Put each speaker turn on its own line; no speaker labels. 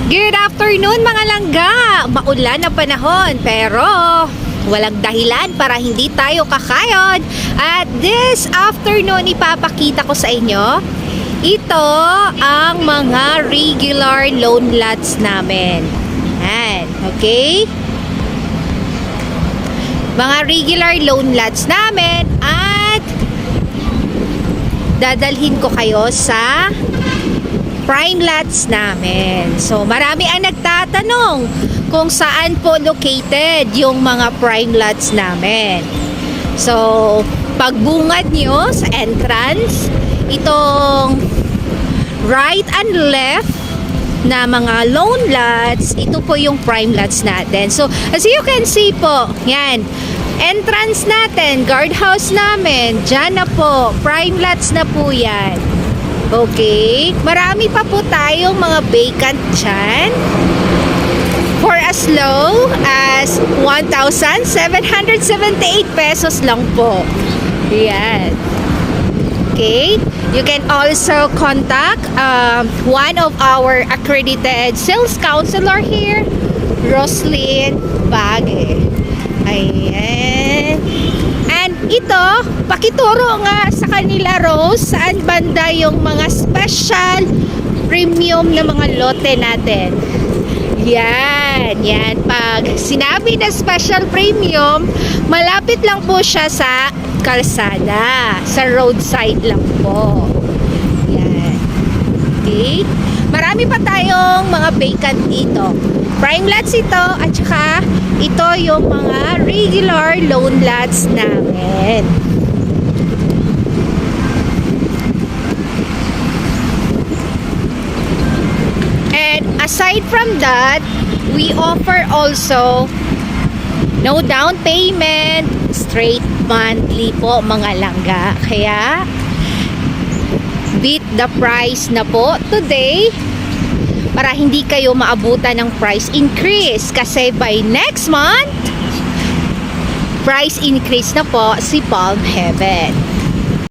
Good afternoon mga langga! Maulan na panahon pero walang dahilan para hindi tayo kakayod. At this afternoon ipapakita ko sa inyo, ito ang mga regular loan lots namin. Yan, okay? Mga regular loan lots namin at dadalhin ko kayo sa prime lots namin. So, marami ang nagtatanong kung saan po located yung mga prime lots namin. So, pagbungad nyo sa entrance, itong right and left na mga loan lots, ito po yung prime lots natin. So, as you can see po, yan, entrance natin, guardhouse namin, dyan na po, prime lots na po yan. Okay, marami pa po tayong mga vacant dyan for as low as 1,778 pesos lang po. Yan. Okay, you can also contact one of our accredited sales counselor here, Roslyn Bage. Ayan. And ito, pakituro nga sa kanila, Rose, saan banda yung mga special premium na mga lote natin. Yan, yan. Pag sinabi na special premium, malapit lang po siya sa kalsada, sa roadside lang po. Yan. Okay. Marami pa tayong mga vacant dito. Prime lots ito at saka ito yung mga regular loan lots namin. And aside from that, we offer also no down payment, straight monthly po mga langga. Kaya beat the price na po today para hindi kayo maabutan ng price increase, kasi by next month price increase na po si Palm Heaven.